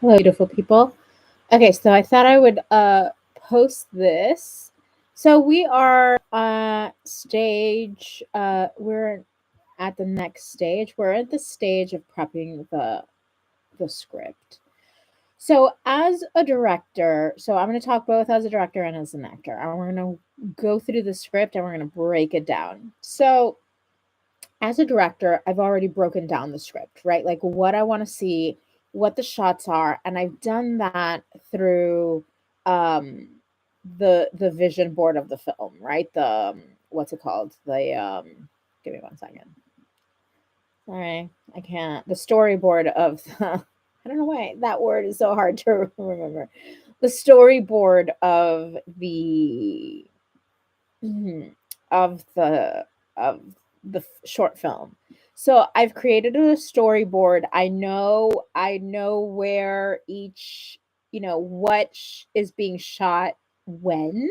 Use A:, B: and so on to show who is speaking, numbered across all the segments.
A: Hello, beautiful people. Okay, so I thought I would post this. So we are stage we're at the next stage. We're at the stage of prepping the script. So as a director, so I'm going to talk both as a director and as an actor. And we're going to go through the script and we're going to break it down. So as a director, I've already broken down the script, right? Like what I want to see, what the shots are, and I've done that through um the vision board of the film, right? The what's it called? The give me one second. Sorry, I can't. The storyboard of the I don't know why that word is so hard to remember. The storyboard of the Mhm. of the of the short film. So I've created a storyboard. I know where each, what is being shot when.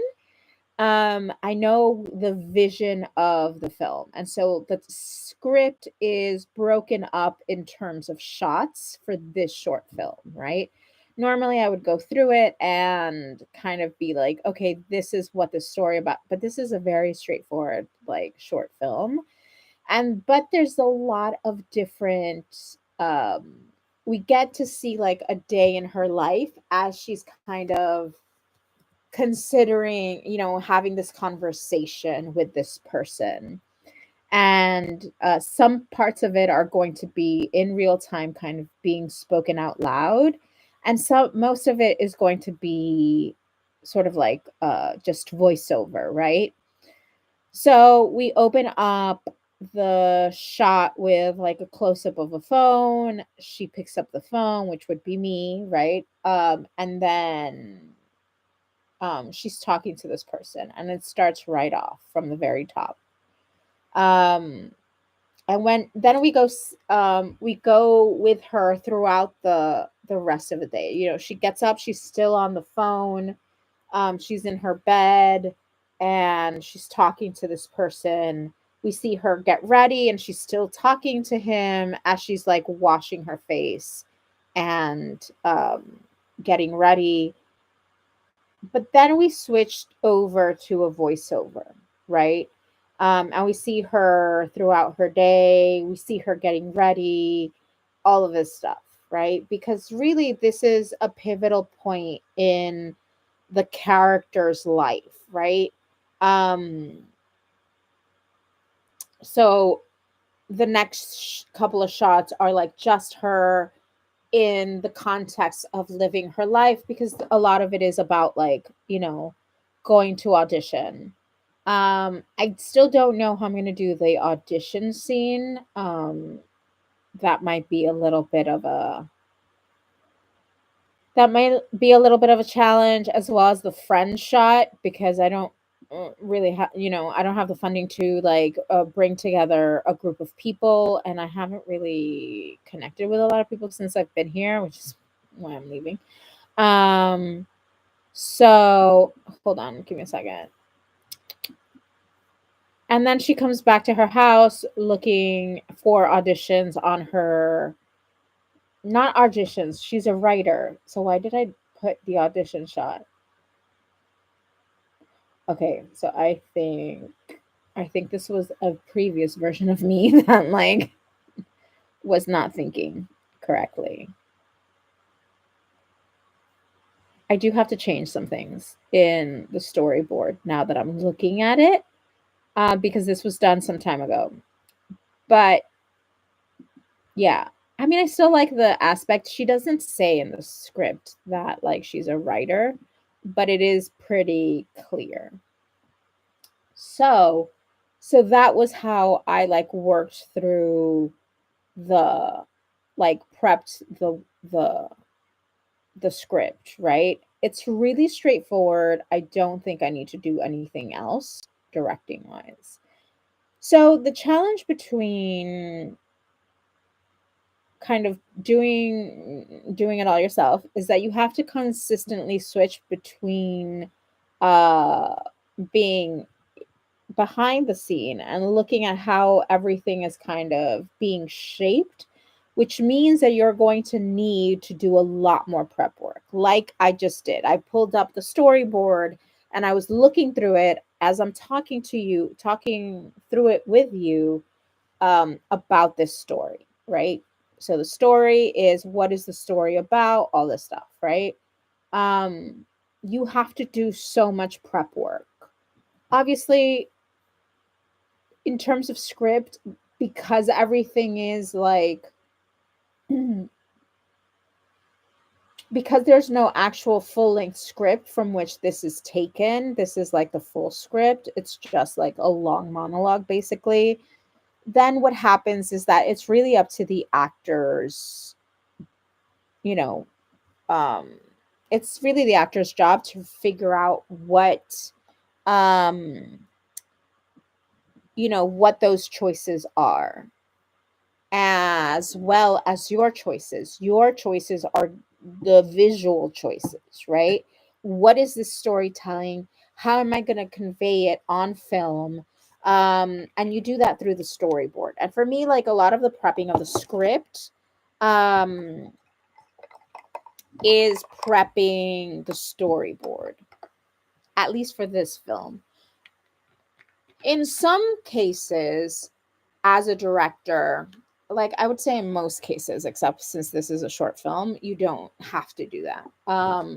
A: I know the vision of the film. And so the script is broken up in terms of shots for this short film, right? Normally I would go through it and kind of be like, okay, this is what the story about, but this is a very straightforward like short film. And but there's a lot of different we get to see like a day in her life as she's kind of considering, having this conversation with this person. And some parts of it are going to be in real time, kind of being spoken out loud. And so most of it is going to be sort of like just voiceover, right? So we open up the shot with like a close up of a phone. She picks up the phone, which would be me, right? And then she's talking to this person, and it starts right off from the very top. Um, and when then we go with her throughout the rest of the day. She gets up, she's still on the phone, she's in her bed, and she's talking to this person. We see her get ready, and she's still talking to him as she's like washing her face and getting ready. But then we switched over to a voiceover, right? And we see her throughout her day, we see her getting ready, all of this stuff, right? Because really, this is a pivotal point in the character's life, right? Um, so the next couple of shots are like just her in the context of living her life, because a lot of it is about like, going to audition. I still don't know how I'm going to do the audition scene. That might be a little bit of a that might be a little bit of a challenge, as well as the friend shot, because I don't really have, I don't have the funding to like bring together a group of people, and I haven't really connected with a lot of people since I've been here, which is why I'm leaving. Um, so hold on, give me a second. And then she comes back to her house looking for auditions on her, not auditions, she's a writer. So why did I put the audition shot? Okay, so I think this was a previous version of me that like was not thinking correctly. I do have to change some things in the storyboard now that I'm looking at it, because this was done some time ago. But yeah, I mean, I still like the aspect. She doesn't say in the script that like she's a writer, but it is pretty clear. So, so that was how I like worked through the like prepped the script, right? It's really straightforward. I don't think I need to do anything else directing wise. So the challenge between kind of doing it all yourself is that you have to consistently switch between uh being behind the scene and looking at how everything is kind of being shaped which means that you're going to need to do a lot more prep work, like I just did. I pulled up the storyboard and I was looking through it as I'm talking to you, talking through it with you, about this story, right? So the story is, what is the story about? All this stuff, right? You have to do so much prep work. Obviously, in terms of script, because everything is like, because there's no actual full length script from which this is taken, this is like the full script, it's just like a long monologue basically. Then what happens is that it's really up to the actors, you know, um, it's really the actor's job to figure out what, um, what those choices are, as well as your choices. Your choices are the visual choices, right? What is this storytelling? How am I going to convey it on film? And you do that through the storyboard. And for me, like a lot of the prepping of the script, um, is prepping the storyboard, at least for this film. In some cases, as a director, like I would say in most cases, except since this is a short film, you don't have to do that.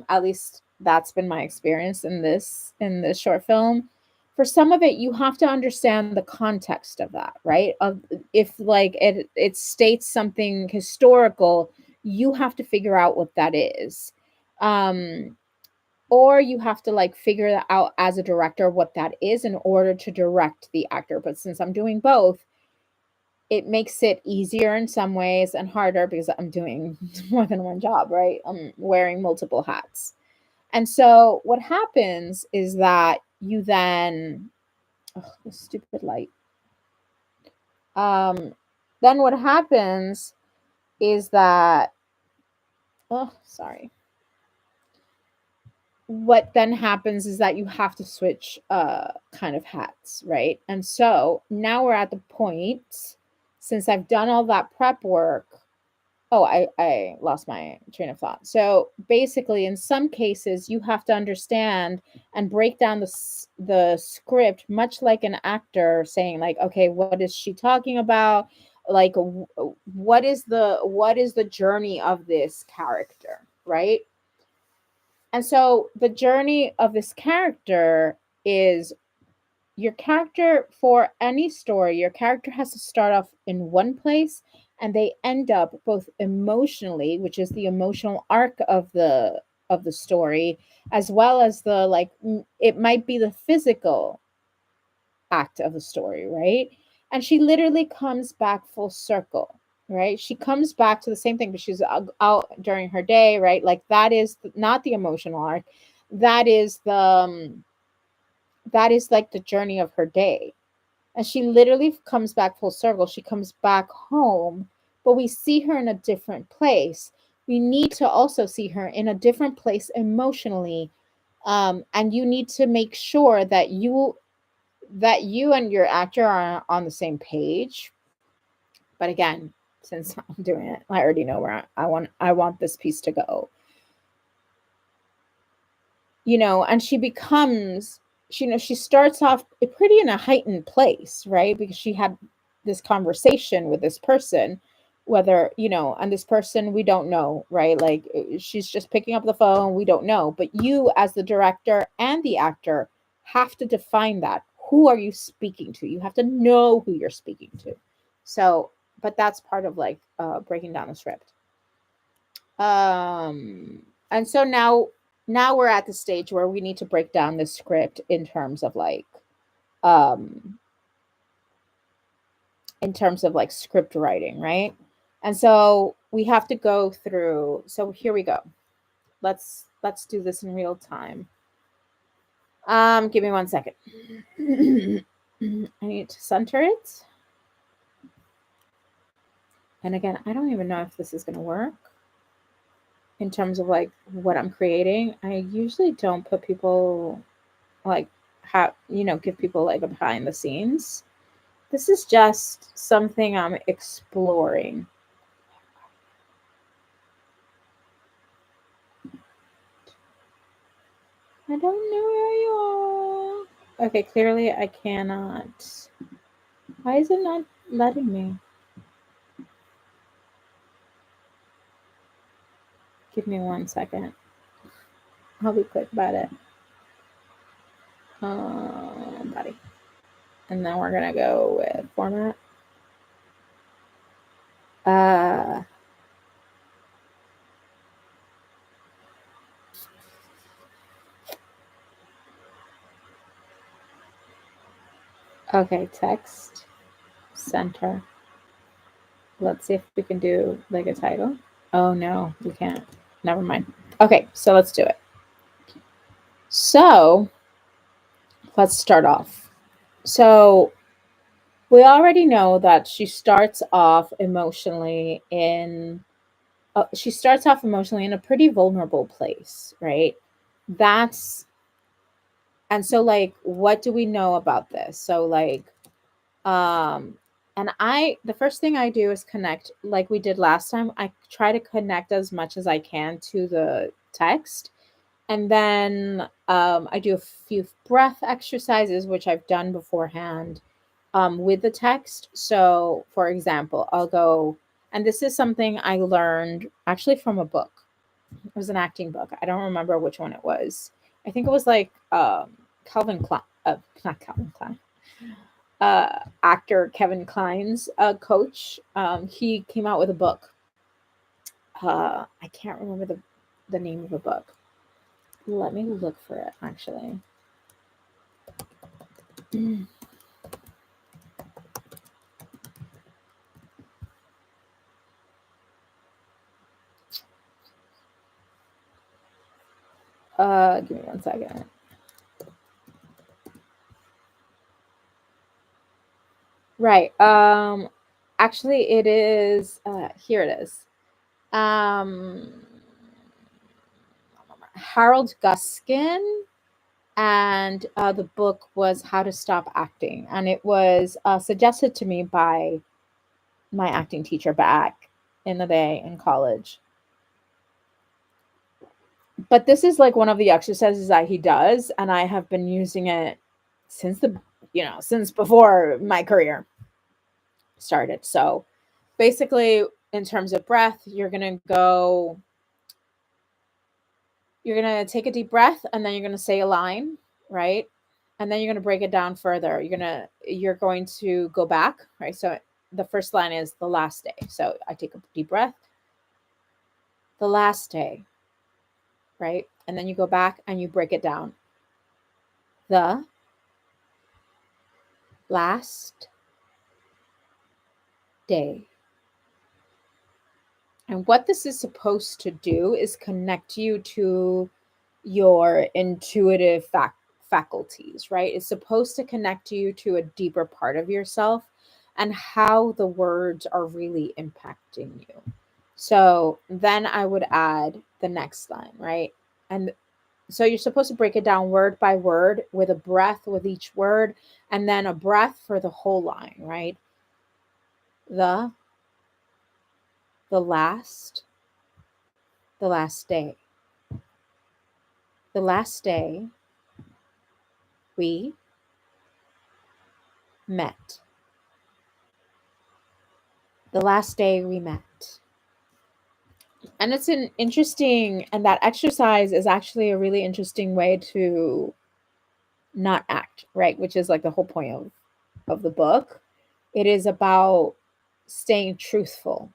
A: At least that's been my experience in this short film. For some of it, you have to understand the context of that, right? Of if like it states something historical, you have to figure out what that is. Or you have to like figure that out as a director what that is in order to direct the actor. But since I'm doing both, it makes it easier in some ways and harder because I'm doing more than one job, right? I'm wearing multiple hats. And so what happens is that you then, oh, this stupid light. Um, then what happens is that, oh, sorry. What then happens is that you have to switch kind of hats, right? And so now we're at the point, since I've done all that prep work. Oh, I lost my train of thought. So basically, in some cases, you have to understand and break down the script, much like an actor saying, like, okay, what is she talking about? Like, what is the journey of this character, right? And so the journey of this character is, your character, for any story, your character has to start off in one place and they end up both emotionally, which is the emotional arc of the story, as well as the like it might be the physical act of the story, right? And she literally comes back full circle, right? She comes back to the same thing, but she's out during her day, right? Like that is not the emotional arc. That is that is like the journey of her day. And she literally comes back full circle. She comes back home, but we see her in a different place. We need to also see her in a different place emotionally. And you need to make sure that you and your actor are on the same page. But again, since I'm doing it, I already know where I want this piece to go. And she starts off pretty in a heightened place, right? Because she had this conversation with this person, whether, and this person we don't know, right? Like she's just picking up the phone, we don't know. But you, as the director and the actor, have to define that. Who are you speaking to? You have to know who you're speaking to. So, but that's part of like breaking down the script. And so now we're at the stage where we need to break down the script um in terms of like script writing, right? And so we have to go through, so here we go. Let's do this in real time. Give me 1 second. I need to center it. And again, I don't even know if this is going to work in terms of like what I'm creating. I usually don't put people like give people like a behind the scenes. This is just something I'm exploring. I don't know where you are. Okay, clearly I cannot. Why is it not letting me? Give me 1 second. I'll be quick about it. Buddy. And then we're gonna go with format. Okay, text, center. Let's see if we can do like a title. Oh no, we can't. Never mind. Okay, so let's do it. So let's start off. So we already know that she starts off emotionally in a pretty vulnerable place, right? That's and so like what do we know about this? So like um and the first thing I do is connect like we did last time. I try to connect as much as I can to the text. And then I do a few breath exercises, which I've done beforehand with the text. So, for example, I'll go, and this is something I learned actually from a book. It was an acting book. I don't remember which one it was. I think it was like Calvin Klein, not Calvin Klein, actor Kevin Kline's coach. He came out with a book. I can't remember the name of the book. Let me look for it actually. Give me 1 second. Right. Actually it is here it is. Um Harold Guskin, and the book was How to Stop Acting, and it was suggested to me by my acting teacher back in the day in college. But this is like one of the exercises that he does, and I have been using it since since before my career started. So basically, in terms of breath, you're going to take a deep breath, and then you're going to say a line, right? And then you're going to break it down further. You're going to go back, right? So the first line is the last day. So I take a deep breath, the last day, right? And then you go back and you break it down. The last day. And what this is supposed to do is connect you to your intuitive faculties, right? It's supposed to connect you to a deeper part of yourself and how the words are really impacting you. So then I would add the next line, right? And so you're supposed to break it down word by word with a breath with each word and then a breath for the whole line, right? The the last the last day. The last day we met. The last day we met. And it's an interesting, and that exercise is actually a really interesting way to not act, right? Which is like the whole point of the book. It is about staying truthful,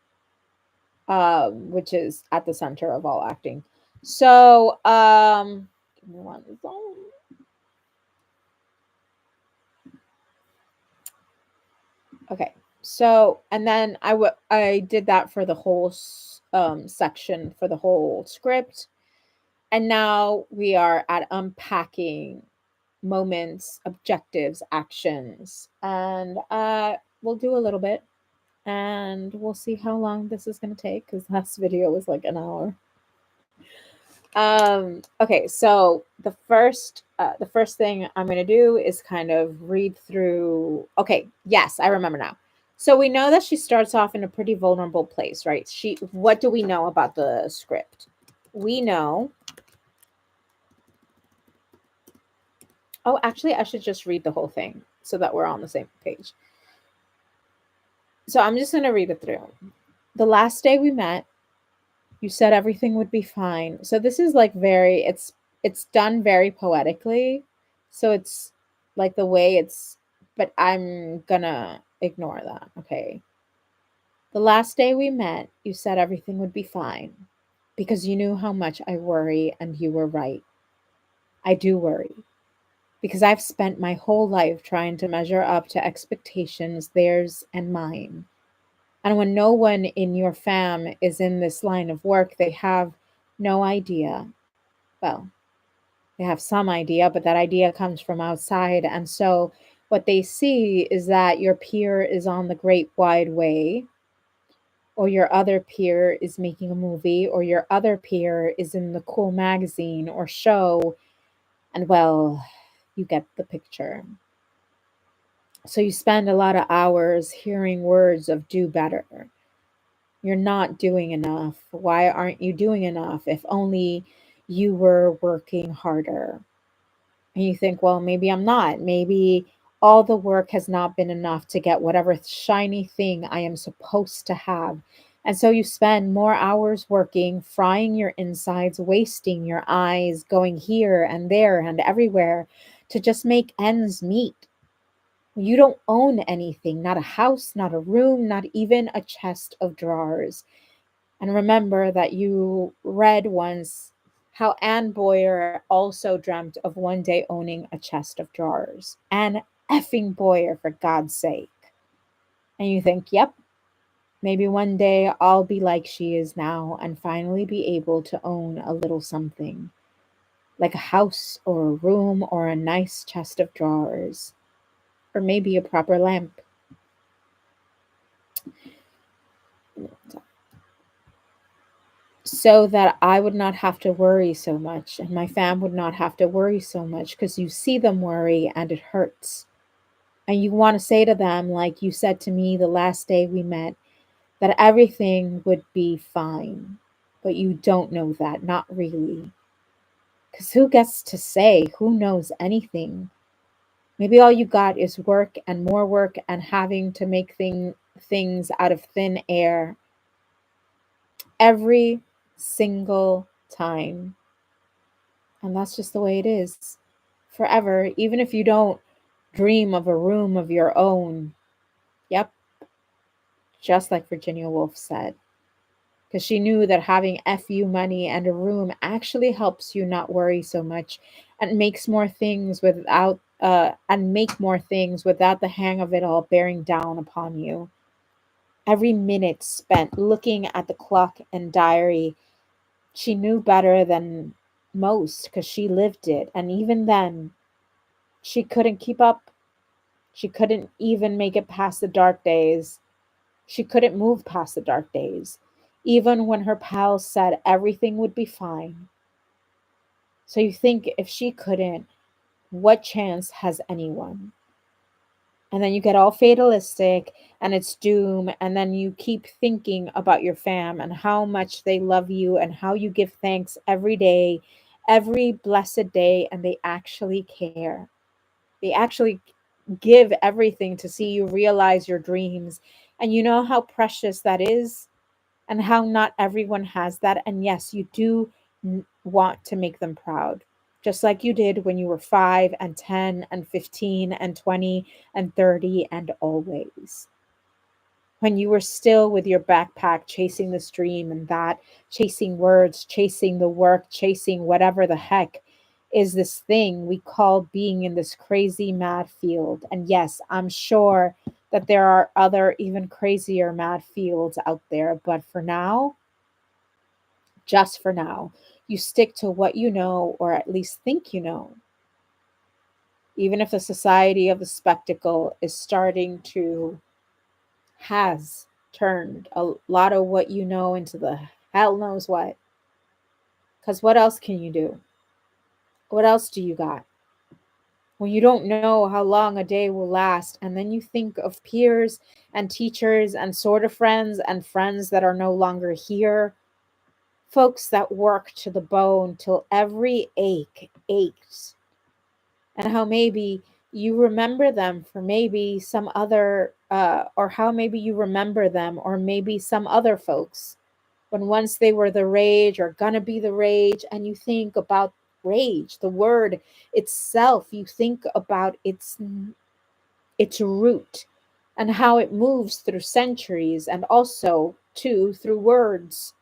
A: which is at the center of all acting. So, give me one. Okay. So, and then I did that for the whole section for the whole script. And now we are at unpacking moments, objectives, actions. And we'll do a little bit and we'll see how long this is going to take because last video was like an hour. Okay, so the first thing I'm going to do is kind of read through. Okay, yes, I remember now. So we know that she starts off in a pretty vulnerable place, right? What do we know about the script? We know Oh, actually, I should just read the whole thing so that we're on the same page. So I'm just going to read it through. The last day we met, you said everything would be fine. So this is like very it's done very poetically. So it's like the way it's but I'm gonna ignore that. Okay. The last day we met, you said everything would be fine because you knew how much I worry and you were right. I do worry because I've spent my whole life trying to measure up to expectations, theirs and mine. And when no one in your fam is in this line of work, they have no idea. Well, they have some idea, but that idea comes from outside. And so what they see is that your peer is on the great wide way, or your other peer is making a movie, or your other peer is in the cool magazine or show. And well, you get the picture. So you spend a lot of hours hearing words of do better. You're not doing enough. Why aren't you doing enough? If only you were working harder. And you think, well, maybe I'm not. Maybe all the work has not been enough to get whatever shiny thing I am supposed to have. And so you spend more hours working, frying your insides, wasting your eyes, going here and there and everywhere to just make ends meet. You don't own anything, not a house, not a room, not even a chest of drawers. And remember that you read once how Anne Boyer also dreamt of one day owning a chest of drawers. Anne effing Boyer, for God's sake. And you think, yep, maybe one day I'll be like she is now and finally be able to own a little something, like a house or a room or a nice chest of drawers, or maybe a proper lamp. So that I would not have to worry so much and my fam would not have to worry so much because you see them worry and it hurts. And you want to say to them, like you said to me the last day we met, that everything would be fine. But you don't know that, not really. Because who gets to say? Who knows anything? Maybe all you got is work and more work and having to make things out of thin air every single time. And that's just the way it is forever, even if you don't dream of a room of your own. Yep, just like Virginia Woolf said. Because she knew that having FU money and a room actually helps you not worry so much and makes more things without and make more things without the hang of it all bearing down upon you. Every minute spent looking at the clock and diary, she knew better than most because she lived it. And even then, she couldn't keep up. She couldn't even make it past the dark days. She couldn't move past the dark days, even when her pals said everything would be fine. So you think if she couldn't, what chance has anyone? And then you get all fatalistic and it's doom. And then you keep thinking about your fam and how much they love you and how you give thanks every day, every blessed day. And they actually care. They actually give everything to see you realize your dreams. And you know how precious that is and how not everyone has that. And yes, you do want to make them proud, just like you did when you were 5 and 10 and 15 and 20 and 30 and always. When you were still with your backpack chasing this dream and that, chasing words, chasing the work, chasing whatever the heck is this thing we call being in this crazy mad field. And yes, I'm sure that there are other even crazier mad fields out there, but for now, just for now, you stick to what you know or at least think you know. Even if the society of the spectacle is starting to has turned a lot of what you know into the hell knows what. Because what else can you do? What else do you got? When you don't know how long a day will last, and then you think of peers and teachers and sort of friends and friends that are no longer here, folks that work to the bone till every ache aches, and how maybe you remember them for maybe some other, or how maybe you remember them or maybe some other folks when once they were the rage or gonna be the rage, and you think about rage, the word itself, you think about its root and how it moves through centuries and also too through words,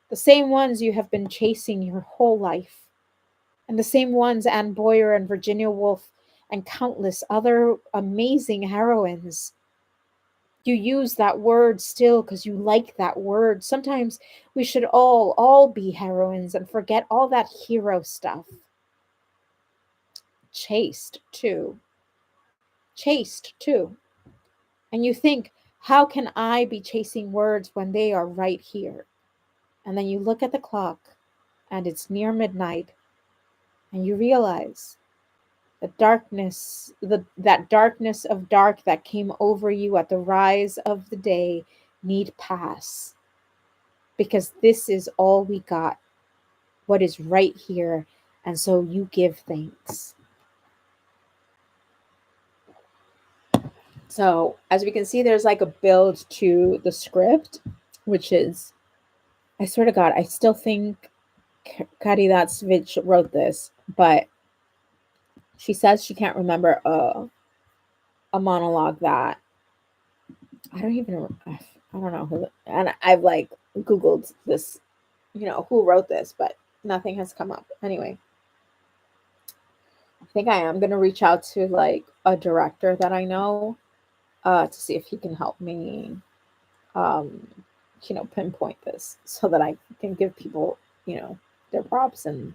A: the same ones you have been chasing your whole life, and the same ones Anne Boyer and Virginia Woolf and countless other amazing heroines. You use that word still because you like that word. Sometimes we should all be heroines and forget all that hero stuff. Chaste too. Chaste too. And you think, how can I be chasing words when they are right here? And then you look at the clock and it's near midnight, and you realize the darkness, that darkness of dark that came over you at the rise of the day need pass, because this is all we got, what is right here. And so you give thanks. So as we can see, there's like a build to the script, which is, I swear to God, I still think Kari Svich wrote this, but she says she can't remember a monologue that I don't even, I don't know who, and I've like Googled this, who wrote this, but nothing has come up. Anyway, I think I am going to reach out to like a director that I know to see if he can help me, um, pinpoint this so that I can give people, their props and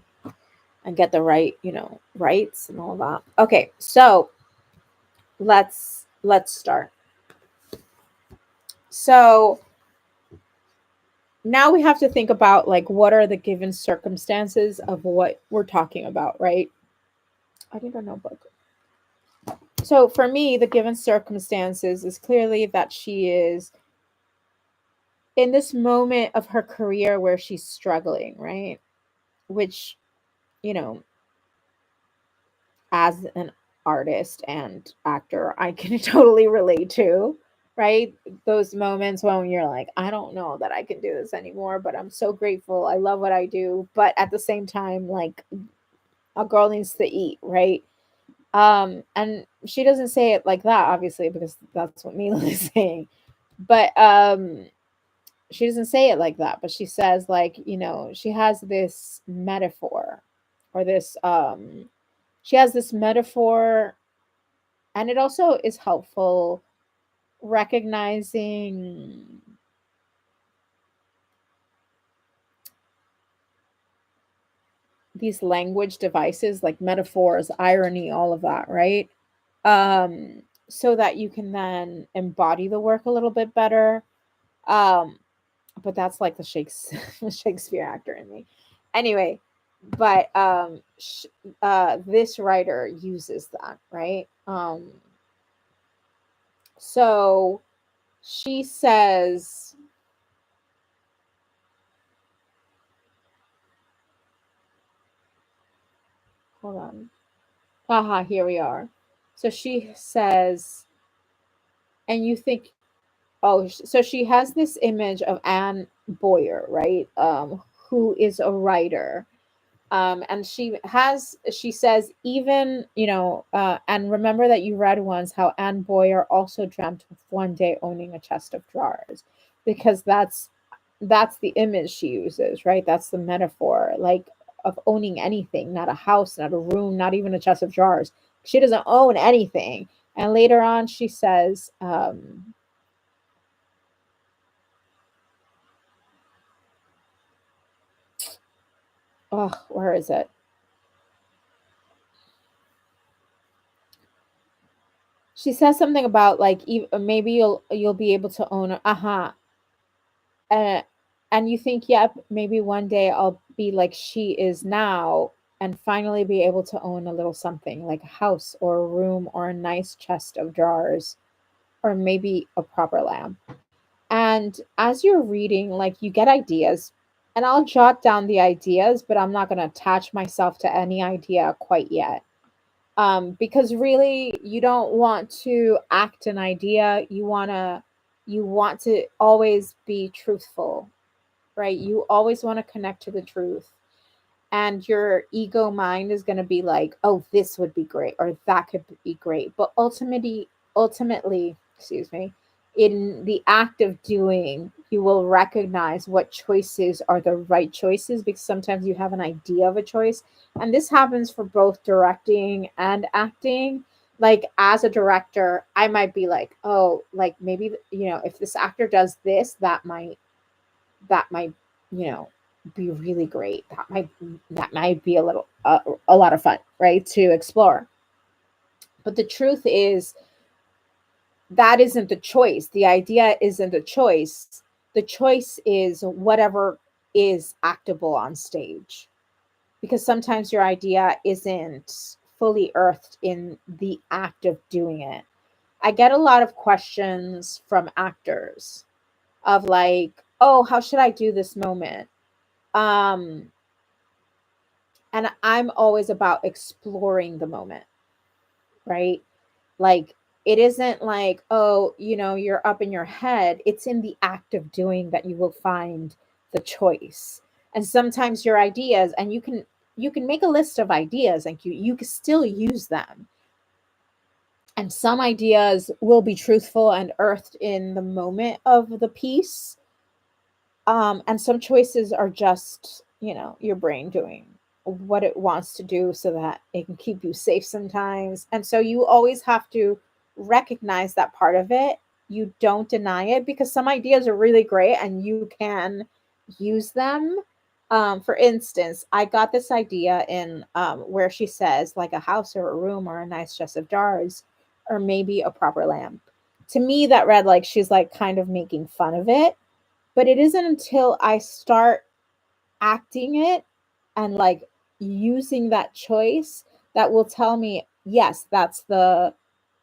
A: get the right, rights and all that. Okay, so let's start. So now we have to think about like what are the given circumstances of what we're talking about, right? I need a notebook. So for me, the given circumstances is clearly that she is in this moment of her career where she's struggling, right? Which, you know, as an artist and actor, I can totally relate to, right? Those moments when you're like, I don't know that I can do this anymore, but I'm so grateful. I love what I do. But at the same time, like, a girl needs to eat, right? And she doesn't say it like that, obviously, because that's what Mila is saying. But she doesn't say it like that, but she says, like, she has this metaphor, or this she has this metaphor, and it also is helpful recognizing these language devices like metaphors, irony, all of that, right? So that you can then embody the work a little bit better. Um, but that's like the Shakespeare actor in me. Anyway, but this writer uses that, right? So she says, hold on. Haha, here we are. So she says, and you think, oh, so she has this image of Anne Boyer, right? Who is a writer. And she says, even, and remember that you read once how Anne Boyer also dreamt of one day owning a chest of drawers, because that's the image she uses, right? That's the metaphor, like, of owning anything, not a house, not a room, not even a chest of drawers. She doesn't own anything. And later on, she says, oh, where is it? She says something about like maybe you'll be able to own. Uh, and you think, yep, maybe one day I'll be like she is now and finally be able to own a little something like a house or a room or a nice chest of drawers or maybe a proper lamp. And as you're reading, like, you get ideas, and I'll jot down the ideas, but I'm not going to attach myself to any idea quite yet. Because really you don't want to act an idea. You want to always be truthful, right? You always want to connect to the truth, and your ego mind is going to be like, oh, this would be great or that could be great, but ultimately, excuse me, in the act of doing, you will recognize what choices are the right choices, because sometimes you have an idea of a choice, and this happens for both directing and acting. Like as a director, I might be like, oh, like maybe, if this actor does this, that might be really great. That might be a lot of fun, right, to explore. But the truth is, that isn't the choice. The idea isn't the choice. The choice is whatever is actable on stage, because sometimes your idea isn't fully earthed in the act of doing it. I get a lot of questions from actors of like, oh, how should I do this moment? um and I'm always about exploring the moment, right? Like, it isn't like, oh, you're up in your head. It's in the act of doing that you will find the choice. And sometimes your ideas, and you can make a list of ideas and you can still use them. And some ideas will be truthful and earthed in the moment of the piece. And some choices are just, your brain doing what it wants to do so that it can keep you safe sometimes. And so you always have to recognize that part of it. You don't deny it, because some ideas are really great and you can use them. For instance, I got this idea in where she says, like, a house or a room or a nice chest of drawers or maybe a proper lamp. To me, that read like she's like kind of making fun of it, but it isn't until I start acting it and like using that choice that will tell me, yes, that's the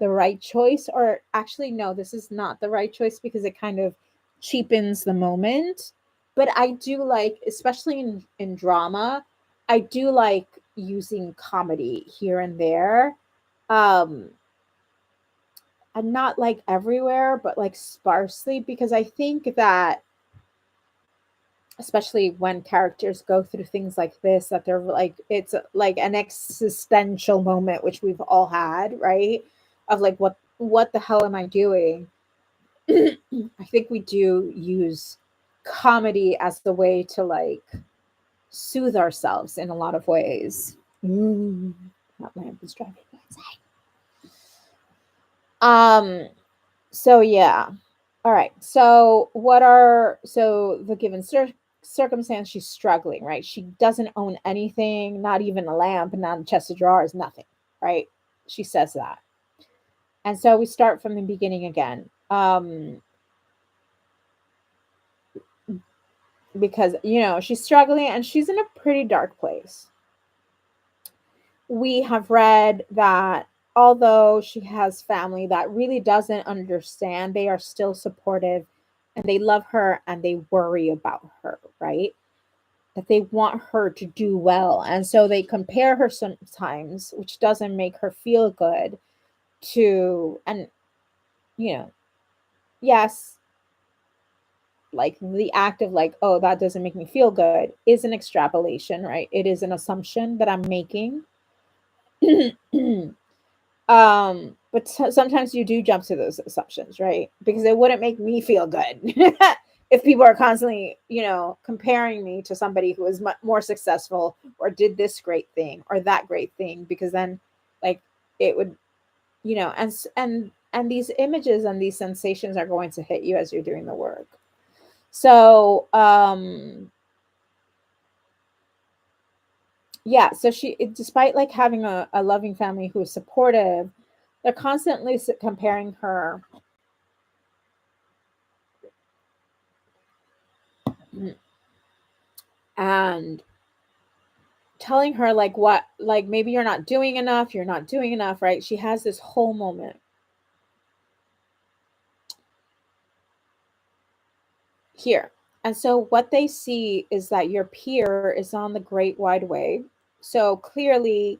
A: right choice, or actually no, this is not the right choice, because it kind of cheapens the moment. But I do like, especially in drama, I do like using comedy here and there. Um and not like everywhere, but like sparsely, because I think that, especially when characters go through things like this, that they're like, it's like an existential moment, which we've all had, right? Of like, what the hell am I doing? I think we do use comedy as the way to like soothe ourselves in a lot of ways. That lamp is driving me insane. So yeah. All right. So the given circumstance, she's struggling, right? She doesn't own anything, not even a lamp, not a chest of drawers, nothing, right? She says that. And so we start from the beginning again. Because, she's struggling and she's in a pretty dark place. We have read that although she has family that really doesn't understand, they are still supportive and they love her and they worry about her, right? That they want her to do well. And so they compare her sometimes, which doesn't make her feel good, to, and, you know, yes, like the act of like, oh, that doesn't make me feel good is an extrapolation, right? It is an assumption that I'm making. But sometimes you do jump to those assumptions, right? Because it wouldn't make me feel good if people are constantly, comparing me to somebody who is more successful or did this great thing or that great thing, because then, like, it would, and these images and these sensations are going to hit you as you're doing the work. So, yeah, so despite like having a loving family who is supportive, they're constantly comparing her and telling her like, what, like, maybe you're not doing enough, right? She has this whole moment here. And so what they see is that your peer is on the great wide way. So clearly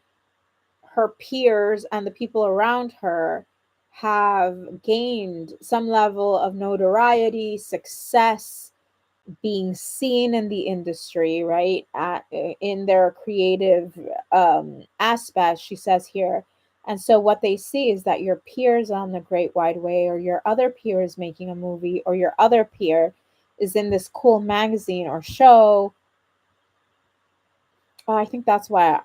A: her peers and the people around her have gained some level of notoriety, success, being seen in the industry, right? In their creative aspect, she says here. And so what they see is that your peers on the Great Wide Way, or your other peer is making a movie, or your other peer is in this cool magazine or show. Oh, I think that's why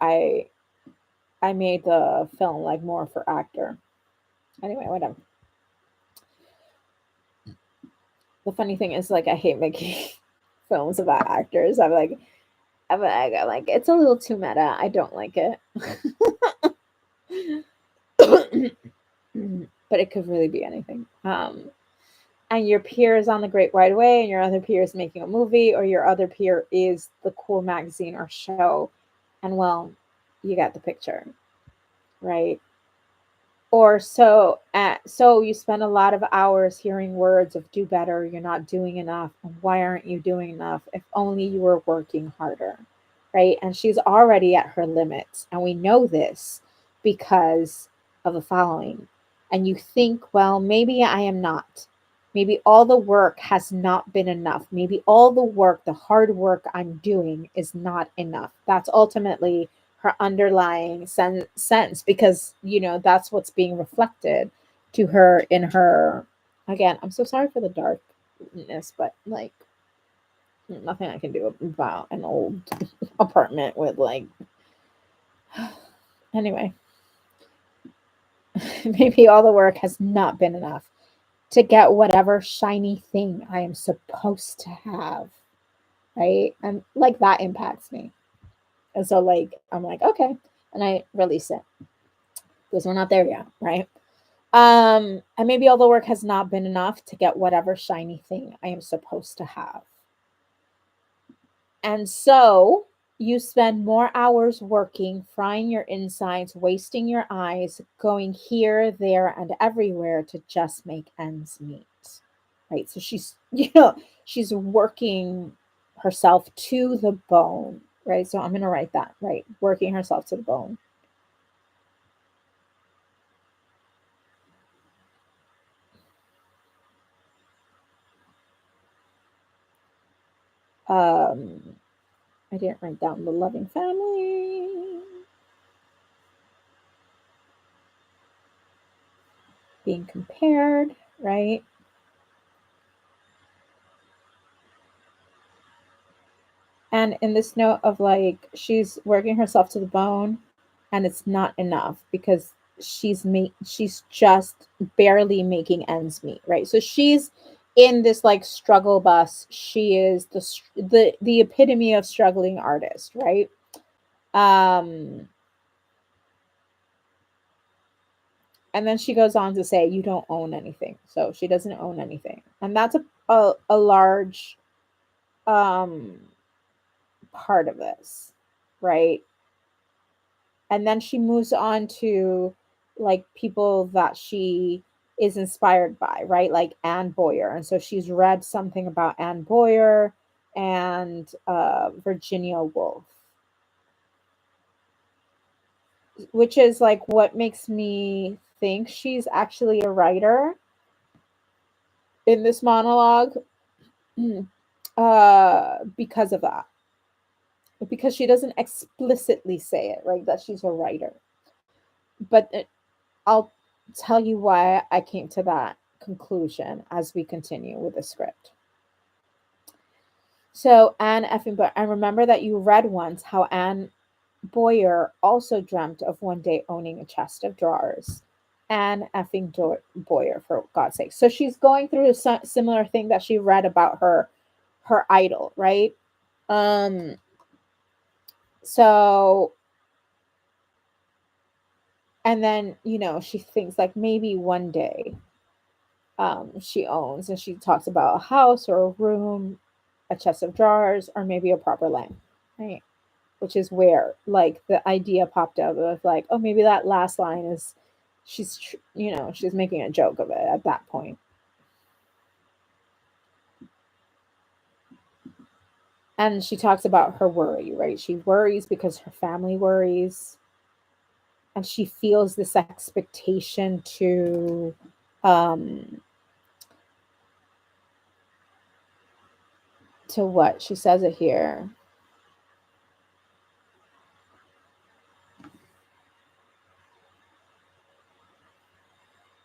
A: I made the film like more for actor. Anyway, whatever. The funny thing is, like, I hate making films about actors. I'm like, it's a little too meta. I don't like it. But it could really be anything. And your peer is on the Great Wide Way, and your other peer is making a movie, or your other peer is the cool magazine or show. And well, you got the picture, right? Or so you spend a lot of hours hearing words of do better, you're not doing enough, and why aren't you doing enough? If only you were working harder, right? And she's already at her limits, and we know this because of the following. And you think, well, maybe I am not. Maybe all the work has not been enough. Maybe all the work, the hard work I'm doing is not enough. That's ultimately her underlying sense, because that's what's being reflected to her in her. Again, I'm so sorry for the darkness, but like, nothing I can do about an old apartment with like. Anyway, maybe all the work has not been enough to get whatever shiny thing I am supposed to have, right? And like, that impacts me. And so, like, I'm like, okay, and I release it because we're not there yet, right? And maybe all the work has not been enough to get whatever shiny thing I am supposed to have. And so you spend more hours working, frying your insides, wasting your eyes, going here, there, and everywhere to just make ends meet. Right? So she's, she's working herself to the bone, right? So I'm going to write that, right? Working herself to the bone. Um, I didn't write down the loving family. Being compared, right? And in this note of like, she's working herself to the bone, and it's not enough because she's just barely making ends meet, right? So she's in this like struggle bus. She is the epitome of struggling artist, right? Um and then she goes on to say, you don't own anything. So she doesn't own anything. And that's a large um part of this, right? And then she moves on to like people that she is inspired by, right? Like Anne Boyer. And so she's read something about Anne Boyer and Virginia Woolf, which is like what makes me think she's actually a writer in this monologue. Because of that, because she doesn't explicitly say it, right, that she's a writer. But I'll tell you why I came to that conclusion as we continue with the script. So Anne effing Boyer, I remember that you read once how Anne Boyer also dreamt of one day owning a chest of drawers. Anne effing Boyer, for God's sake. So she's going through a similar thing that she read about her idol, right? Um, so, and then she thinks like maybe one day she owns, and she talks about a house or a room, a chest of drawers, or maybe a proper lamp, right? Which is where like the idea popped up of like, oh, maybe that last line is she's making a joke of it at that point. And she talks about her worry, right? She worries because her family worries. and she feels this expectation um to what she says it here.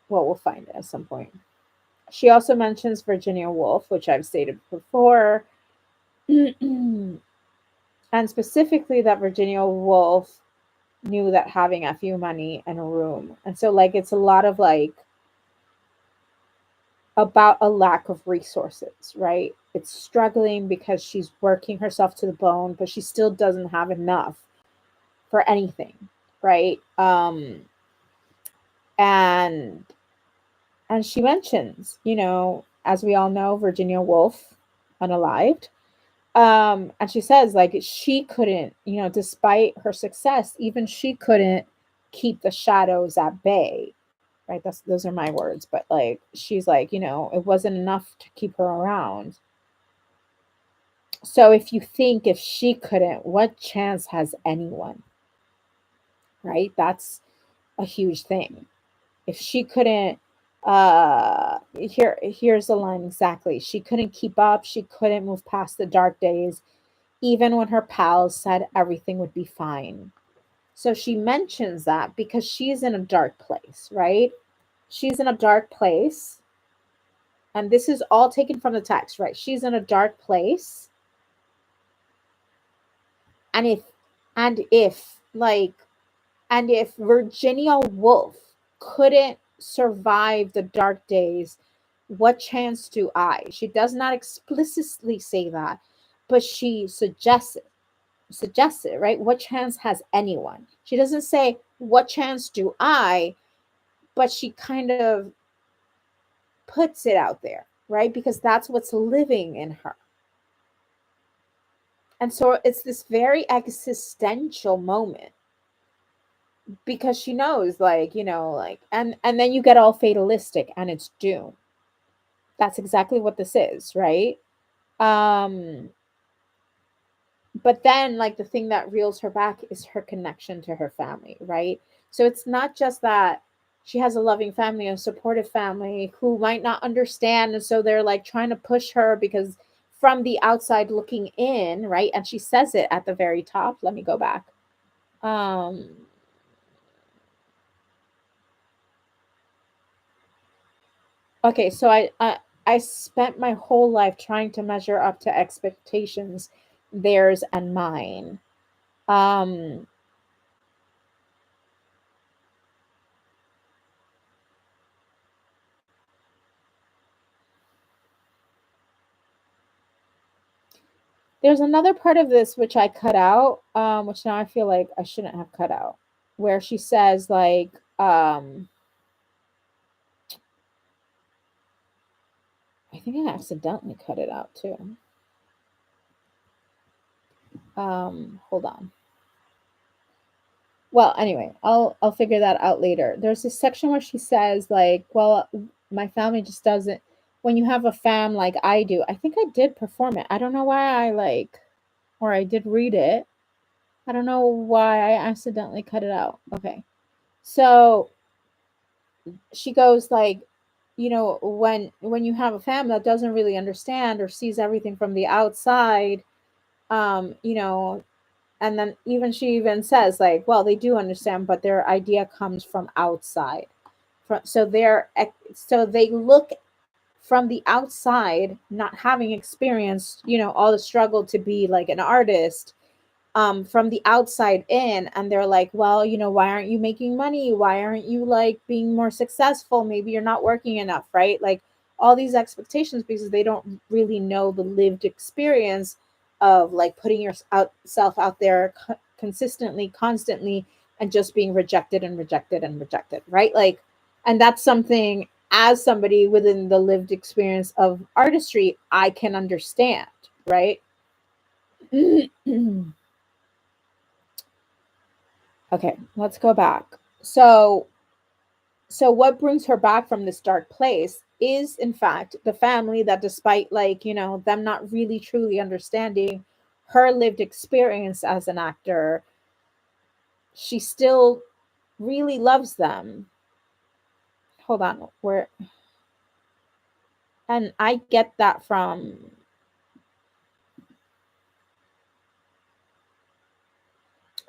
A: Well, we'll find it at some point. She also mentions Virginia Woolf, which I've stated before, and specifically that Virginia Woolf knew that having a few money and a room. And so like it's a lot of like about a lack of resources, right? It's struggling because she's working herself to the bone, but she still doesn't have enough for anything, right? And and she mentions, as we all know, Virginia Woolf unalived. And she says like she couldn't, despite her success, even she couldn't keep the shadows at bay, right? Those are my words, but like she's like, it wasn't enough to keep her around. So if you think if she couldn't, what chance has anyone? Right? That's a huge thing. If she couldn't, here's the line exactly. She couldn't keep up, she couldn't move past the dark days, even when her pals said everything would be fine. So she mentions that because she's in a dark place, right? She's in a dark place. And this is all taken from the text, right? She's in a dark place. And if Virginia Woolf couldn't survive the dark days, what chance do I? She does not explicitly say that, but she suggests it, right? What chance has anyone? She doesn't say, what chance do I? But she kind of puts it out there, right? Because that's what's living in her. And so it's this very existential moment because she knows, like, and then you get all fatalistic and it's doom. That's exactly what this is, right? Um, but then like the thing that reels her back is her connection to her family, right? So it's not just that she has a loving family, a supportive family who might not understand, and so they're like trying to push her because from the outside looking in, right? And she says it at the very top. Let me go back. um okay, so I spent my whole life trying to measure up to expectations, theirs and mine. um There's another part of this which I cut out, which now I feel like I shouldn't have cut out, where she says like, I think I accidentally cut it out too. Hold on. Well, anyway, I'll figure that out later. There's this section where she says like, well, my family just doesn't. When you have a fam like I do, I think I did perform it. I don't know why or I did read it. I don't know why I accidentally cut it out. Okay. So she goes like, when you have a family that doesn't really understand or sees everything from the outside, um you know and then even she even says like, well, they do understand, but their idea comes from outside. So they look from the outside, not having experienced all the struggle to be like an artist, from the outside in, and they're like, well, why aren't you making money, why aren't you like being more successful, maybe you're not working enough, right? Like all these expectations, because they don't really know the lived experience of like putting yourself out there consistently, constantly, and just being rejected and rejected and rejected, right? Like, and that's something, as somebody within the lived experience of artistry, I can understand, right? Okay, let's go back. So what brings her back from this dark place is in fact the family that, despite like, them not really truly understanding her lived experience as an actor, she still really loves them. Hold on, where, and I get that from,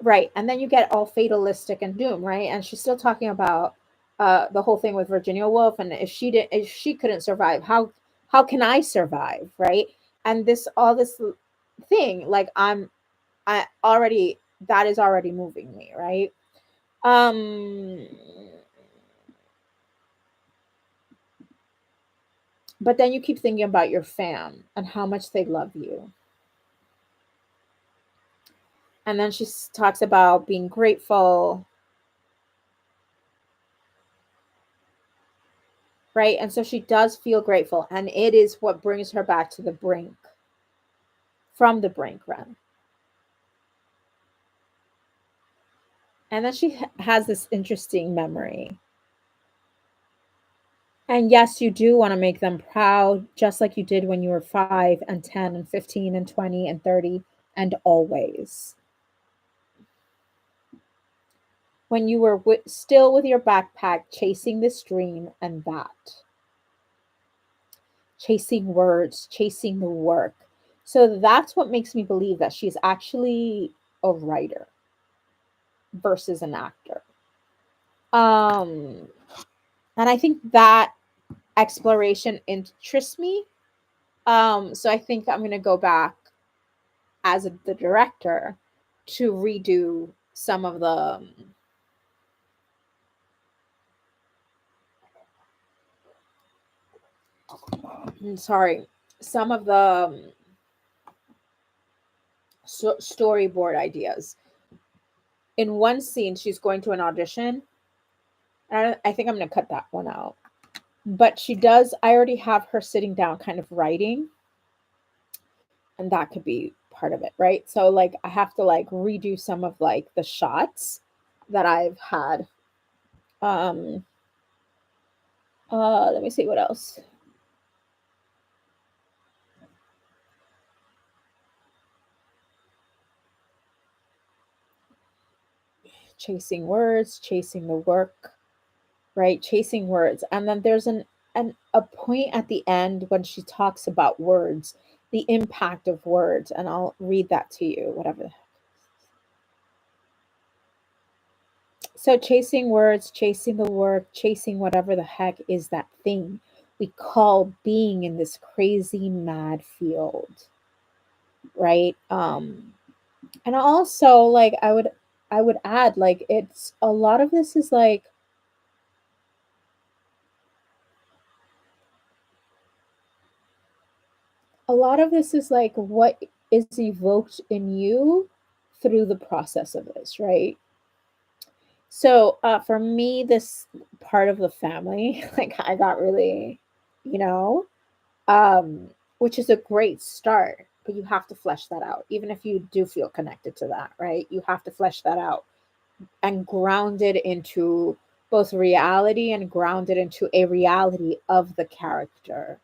A: right, and then you get all fatalistic and doom, right? And she's still talking about the whole thing with Virginia Woolf, and if she couldn't survive, how can I survive, right? And this all this thing, like I already, that is already moving me, right? Um but then you keep thinking about your fam and how much they love you. And then she talks about being grateful, right? And so she does feel grateful, and it is what brings her back to the brink, from the brink run. And then she has this interesting memory. And yes, you do want to make them proud, just like you did when you were 5 and 10 and 15 and 20 and 30 and always. When you were still with your backpack chasing this dream and that, chasing words, chasing the work. So that's what makes me believe that she's actually a writer versus an actor. Um, and I think that exploration interests me. So I think I'm going to go back as the director to redo some of the, sorry, some of the storyboard ideas. In one scene, she's going to an audition. And I think I'm going to cut that one out. But she does, I already have her sitting down kind of writing, and that could be part of it, right? So like I have to like redo some of like the shots that I've had. Um let me see what else. Chasing words, chasing the work, right? Chasing words. And then there's an a point at the end when she talks about words, the impact of words, and I'll read that to you, whatever. So chasing words, chasing the work, chasing whatever the heck is that thing we call being in this crazy mad field, right? And also like I would add, like, it's a lot of this is like, a lot of this is like what is evoked in you through the process of this, right? So for me, this part of the family, like I got really, you know, which is a great start, but you have to flesh that out. Even if you do feel connected to that, right? You have to flesh that out and ground it into both reality and ground it into a reality of the character.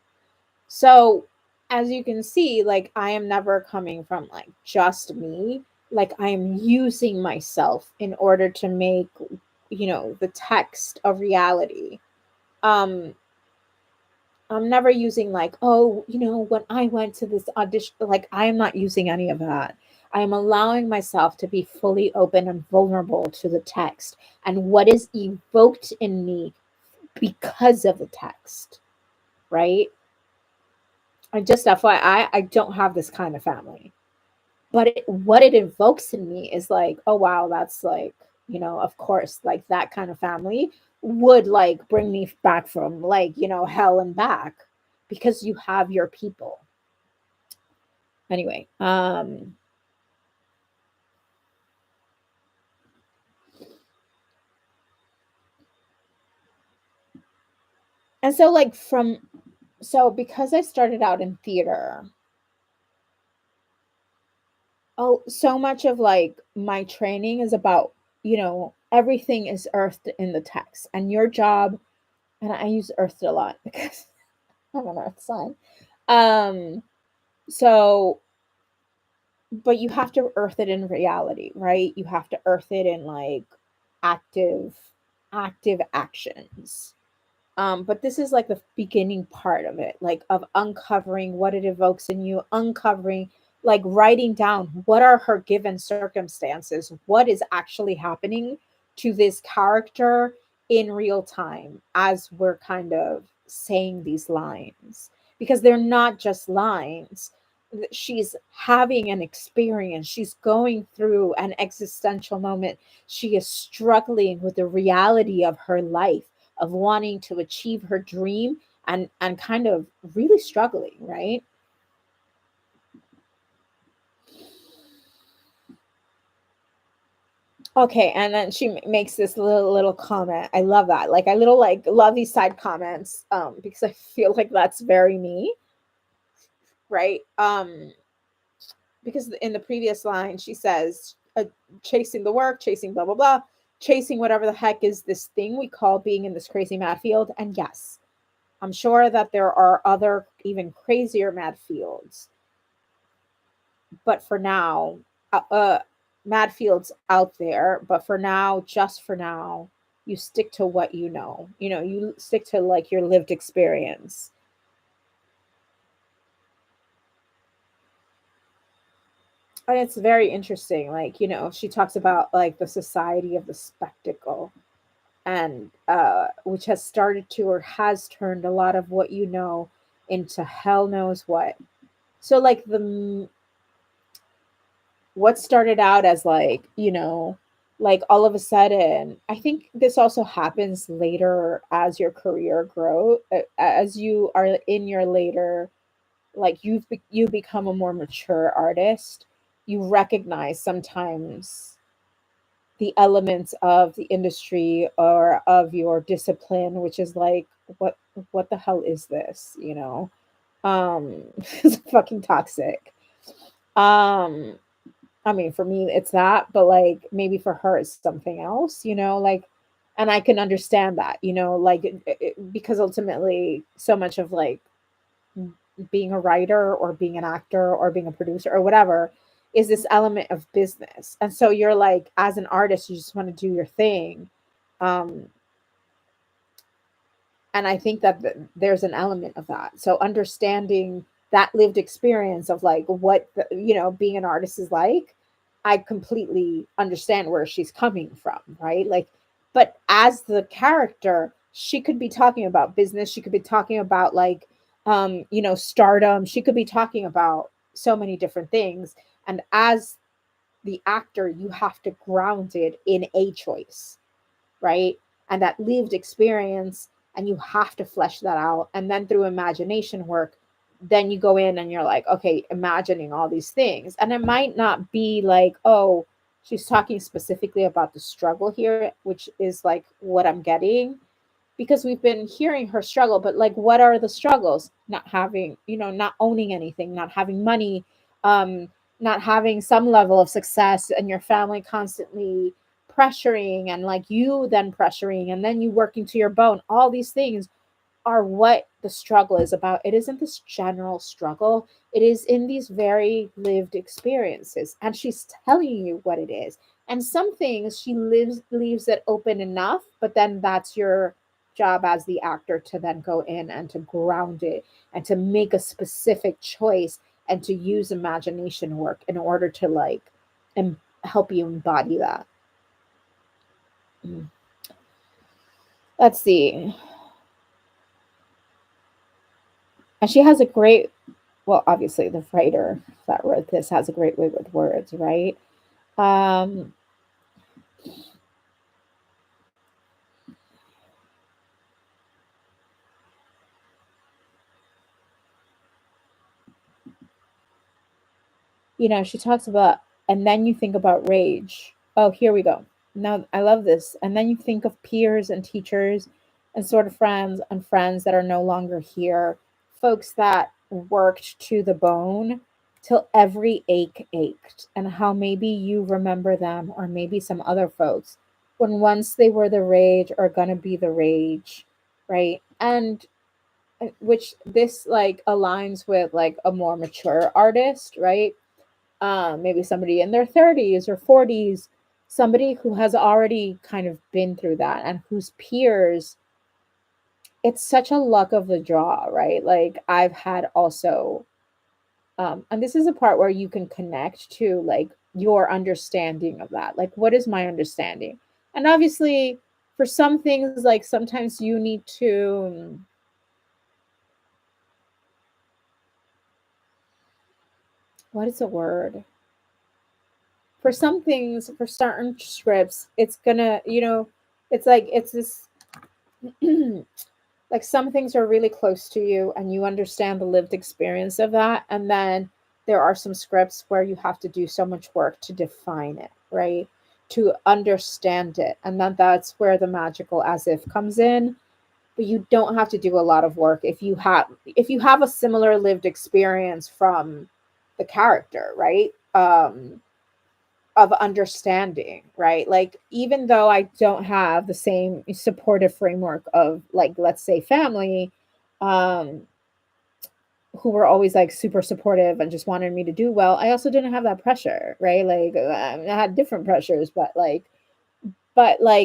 A: So, as you can see, like I am never coming from like just me. Like I am using myself in order to make, the text of reality. Um, I'm never using like, oh, when I went to this audition, like I am not using any of that. I am allowing myself to be fully open and vulnerable to the text and what is evoked in me because of the text, right? And just FYI, I don't have this kind of family. But what it evokes in me is like, oh wow, that's like, of course, like that kind of family would like bring me back from like, hell and back, because you have your people. Anyway, and so like because I started out in theater, oh, so much of like my training is about, everything is earthed in the text, and your job, and I use earthed a lot because I'm an earth sign. Um, so, but you have to earth it in reality, right? You have to earth it in like active actions. But this is like the beginning part of it, like of uncovering what it evokes in you, uncovering, like writing down what are her given circumstances, what is actually happening to this character in real time as we're kind of saying these lines. Because they're not just lines. She's having an experience, she's going through an existential moment, she is struggling with the reality of her life, of wanting to achieve her dream, and kind of really struggling, right? Okay, and then she makes this little comment. I love that. Like I little like love these side comments because I feel like that's very me, right? Because in the previous line she says chasing the work, chasing blah blah blah, chasing whatever the heck is this thing we call being in this crazy mad field. And yes, I'm sure that there are other even crazier mad fields, but for now, mad fields out there. But for now, just for now, you stick to what you know. You know, you stick to like your lived experience. And it's very interesting. Like, you know, she talks about like the society of the spectacle, and which has started to or has turned a lot of what you know into hell knows what. So like the what started out as like, you know, like all of a sudden, I think this also happens later as your career grows, as you are in your later, like you become a more mature artist, you recognize sometimes the elements of the industry or of your discipline, which is like, what the hell is this, you know? It's fucking toxic. um I mean, for me, it's that, but like maybe for her, it's something else, you know, like, and I can understand that, you know, like, because ultimately, so much of like being a writer or being an actor or being a producer or whatever is this element of business. And so you're like, as an artist, you just want to do your thing. Um, and I think that there's an element of that. So understanding that lived experience of like what you know being an artist is like, I completely understand where she's coming from, right? Like, but as the character, she could be talking about business, she could be talking about like you know, stardom, she could be talking about so many different things. And as the actor, you have to ground it in a choice, right? And that lived experience, and you have to flesh that out. And then through imagination work, then you go in and you're like, okay, imagining all these things. And it might not be like, oh, she's talking specifically about the struggle here, which is like what I'm getting, because we've been hearing her struggle, but like, what are the struggles? Not having, you know, not owning anything, not having money, um, not having some level of success, and your family constantly pressuring, and like you then pressuring, and then you working to your bone. All these things are what the struggle is about. It isn't this general struggle. It is in these very lived experiences. And she's telling you what it is. And some things she leaves it open enough, but then that's your job as the actor to then go in and to ground it and to make a specific choice and to use imagination work in order to like and help you embody that. Mm. Let's see. And she has a great, well, obviously the writer that wrote this has a great way with words, right? Um, you know, she talks about, and then you think about rage. Oh, here we go. Now, I love this. And then you think of peers and teachers and sort of friends and friends that are no longer here, folks that worked to the bone till every ache ached, and how maybe you remember them or maybe some other folks when once they were the rage or gonna be the rage, right? And which this like aligns with like a more mature artist, right? Maybe somebody in their 30s or 40s, somebody who has already kind of been through that and whose peers, it's such a luck of the draw, right? Like I've had also, and this is a part where you can connect to like your understanding of that. Like, what is my understanding? And obviously, for some things, like sometimes you need to, what is a word? For some things, for certain scripts, it's gonna, it's like, it's this, like some things are really close to you and you understand the lived experience of that. And then there are some scripts where you have to do so much work to define it, right? To understand it. And then that's where the magical as if comes in. But you don't have to do a lot of work if you have a similar lived experience from the character, right? Of understanding, right? Like, even though I don't have the same supportive framework of, like, let's say family, um, who were always like super supportive and just wanted me to do well, I also didn't have that pressure, right? Like, I had different pressures, but like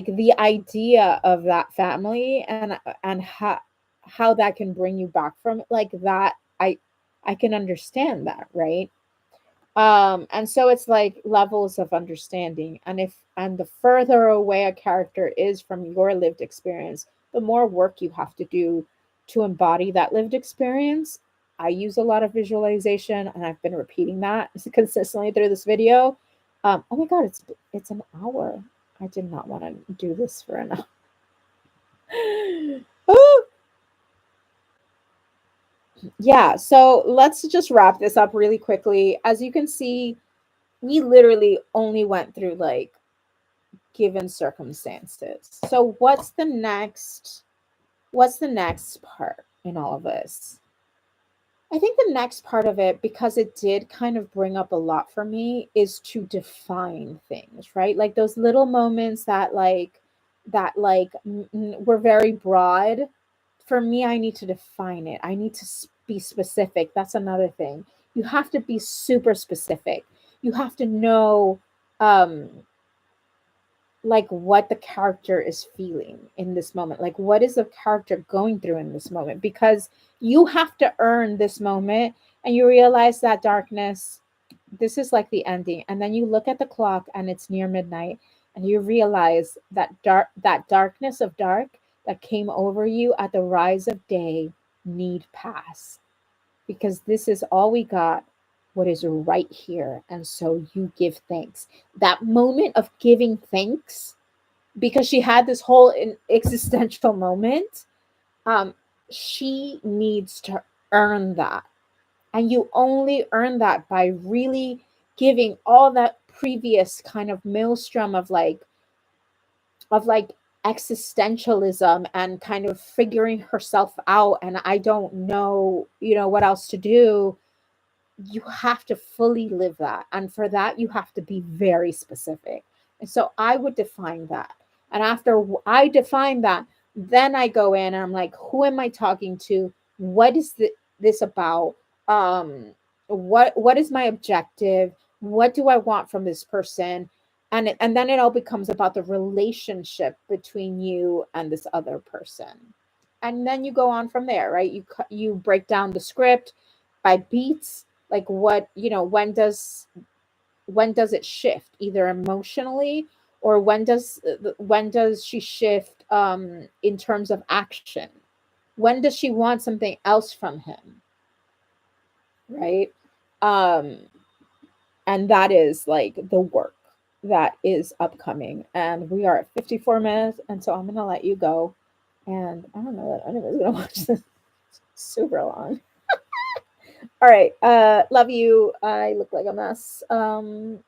A: the idea of that family and how that can bring you back from it, like that, I can understand that, right? And so it's like levels of understanding, and the further away a character is from your lived experience, the more work you have to do to embody that lived experience. I use a lot of visualization, and I've been repeating that consistently through this video. Oh my god, it's an hour. I did not want to do this for an hour. Oh, yeah, so let's just wrap this up really quickly. As you can see, we literally only went through like given circumstances. So what's the next part in all of this? I think the next part of it, because it did kind of bring up a lot for me, is to define things, right? Like those little moments that were very broad. For me, I need to define it. I need to be specific. That's another thing. You have to be super specific. You have to know, um like, what the character is feeling in this moment, like what is the character going through in this moment, because you have to earn this moment. And you realize that darkness, this is like the ending, and then you look at the clock and it's near midnight, and you realize that darkness of dark that came over you at the rise of day need pass, because this is all we got, what is right here. And so you give thanks. That moment of giving thanks, because she had this whole existential moment, um she needs to earn that. And you only earn that by really giving all that previous kind of maelstrom of like existentialism and kind of figuring herself out, and I don't know, what else to do. You have to fully live that. And for that, you have to be very specific. And so I would define that. And after I define that, then I go in and I'm like, who am I talking to? What is this about? What is my objective? What do I want from this person? And then it all becomes about the relationship between you and this other person. And then you go on from there, right? You break down the script by beats, like what, when does it shift, either emotionally, or when does she shift in terms of action? When does she want something else from him, right? um and that is like the work that is upcoming, and we are at 54 minutes, and so I'm gonna let you go. And I don't know that anybody's gonna watch this. Super long. All right. Love you. I look like a mess. That's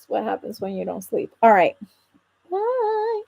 A: what happens when you don't sleep. All right. Bye.